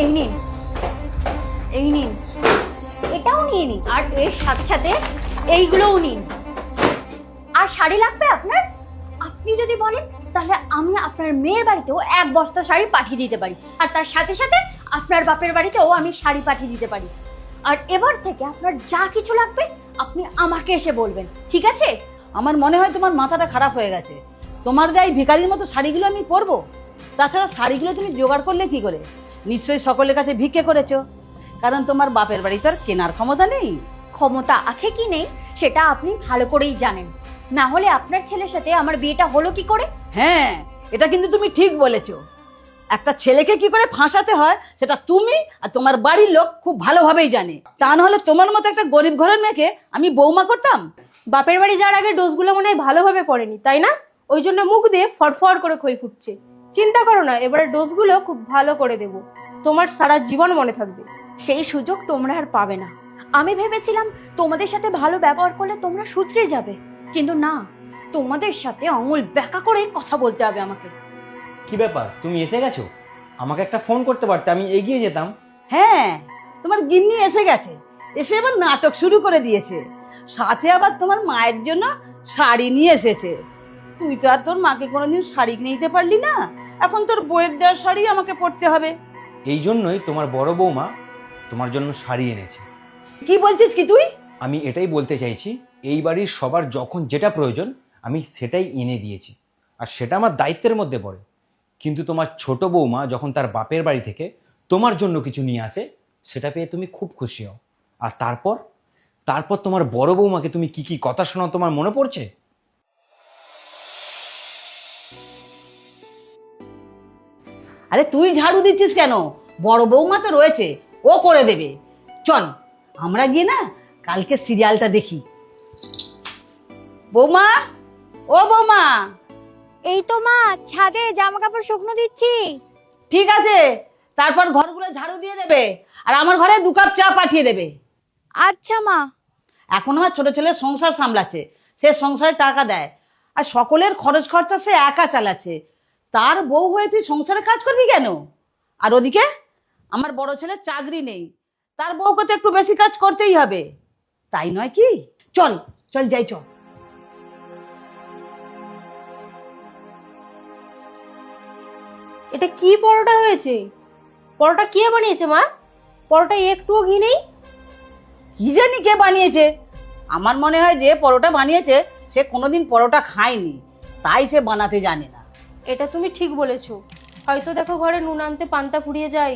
এই নিন, এই নিন, এটাও নিয়ে নিন, আর এর সাথে সাথে এইগুলোও নিন। আর শাড়ি লাগবে আপনার? আপনি যদি বলেন তাহলে আমি আপনার মেয়ের বাড়িতেও 1 বস্তা শাড়ি পাঠিয়ে দিতে পারি, আর তার সাথে সাথে আপনার বাপের বাড়িতেও আমি শাড়ি পাঠিয়ে দিতে পারি। আর এবার থেকে আপনার যা কিছু লাগবে আপনি আমাকে এসে বলবেন, ঠিক আছে? আমার মনে হয় তোমার মাথাটা খারাপ হয়ে গেছে। তোমার যে এই ভিখারির মতো শাড়িগুলো আমি পরবো? তাছাড়া শাড়িগুলো তুমি জোগাড় করলে কি করে? নিশ্চয়ই সকলের কাছে ভিক্ষে করেছো, কারণ তোমার বাপের বাড়ি তো আর কেনার ক্ষমতা নেই। ক্ষমতা আছে কি নেই সেটা আপনি ভালো করেই জানেন, না হলে আপনার ছেলের সাথে আমার বিয়েটা হলো কি করে? হ্যাঁ, এটা কিন্তু তুমি ঠিক বলেছো। একটা ছেলেকে কি করে ফাঁসাতে হয় সেটা তুমি আর তোমার বাড়ির লোক খুব ভালোভাবেই জানে। তা নাহলে তোমার মতো একটা গরিব ঘরের মেয়েকে আমি বৌমা করতাম? বাপের বাড়ি যাওয়ার আগে ডোজগুলো মনে হয় ভালোভাবে পড়েনি, তাই না? ওই জন্য মুখ দিয়ে ফড়ফড় করে খই ফুটছে। চিন্তা করো না, এবারে ডোজগুলো খুব ভালো করে দেব, তোমার সারা জীবন মনে থাকবে। সেই সুযোগ তোমরা আর পাবে না। আমি ভেবেছিলাম তোমাদের সাথে ভালো ব্যবহার করলে তোমরা শুধরে যাবে, কিন্তু না, তোমাদের সাথে আঙুল ব্যাকা করে কথা বলতে হবে আমাকে। কি ব্যাপার, তুমি এসে গেছো? আমাকে একটা ফোন করতে পারতে, আমি এগিয়ে যেতাম। হ্যাঁ, তোমার গিন্নি এসে গেছে, এসে এবার নাটক শুরু করে দিয়েছে। সাথে আবার তোমার মায়ের জন্য শাড়ি নিয়ে এসেছে। তুই তো আর তোর মাকে কোনোদিন শাড়ি কিনে দিতে পারলি না, এখন তোর বইয়ের দেওয়ার শাড়ি আমাকে পরতে হবে। এই জন্যই তোমার বড় বৌমা তোমার জন্য শাড়ি এনেছে। কি বলছিস কি তুই? আমি এটাই বলতে চাইছি, এই বাড়ির সবার যখন যেটা প্রয়োজন আমি সেটাই এনে দিয়েছি, আর সেটা আমার দায়িত্বের মধ্যে পড়ে। কিন্তু তোমার ছোট বৌমা যখন তার বাপের বাড়ি থেকে তোমার জন্য কিছু নিয়ে আসে, সেটা পেয়ে তুমি খুব খুশি হও। আর তারপর তারপর তোমার বড় বৌমাকে তুমি কি কি কথা শোনাও তোমার মনে পড়ছে? আরে তুই ঝাড়ু দিচ্ছিস কেন? বড় বৌমা তো রয়েছে, ও করে দেবে। চল আমরা গিয়ে না কালকে সিরিয়ালটা দেখি। বৌমা, ও বৌমা। এই তো মা, ছাদে জামা কাপড় শুকনো দিচ্ছি। ঠিক আছে, তারপর ঘরগুলো ঝাড়ু দিয়ে দেবে, আর আমার ঘরে 2 কাপ চা পাঠিয়ে দেবে। আচ্ছা মা। এখন আমার ছোট ছেলে সংসার সামলাচ্ছে, সে সংসারে টাকা দেয়, আর সকলের খরচ খরচা সে একা চালাচ্ছে। তার বউ হয়ে তুই সংসারে কাজ করবি কেন? আর ওদিকে আমার বড় ছেলে চাকরি নেই, তার বউকে তো একটু বেশি কাজ করতেই হবে, তাই নয় কি? চল চল যাই, চল। এটা কি পরোটা হয়েছে? পরোটা কে বানিয়েছে মা? পরোটা একটুও ঘি নেই। কি জানি কে বানিয়েছে, আমার মনে হয় যে পরোটা বানিয়েছে সে কোনোদিন পরোটা খায়নি, তাই সে বানাতে জানে না। এটা তুমি ঠিক বলেছো, হয়তো দেখো ঘরে নুন আনতে পান্তা ফুরিয়ে যায়,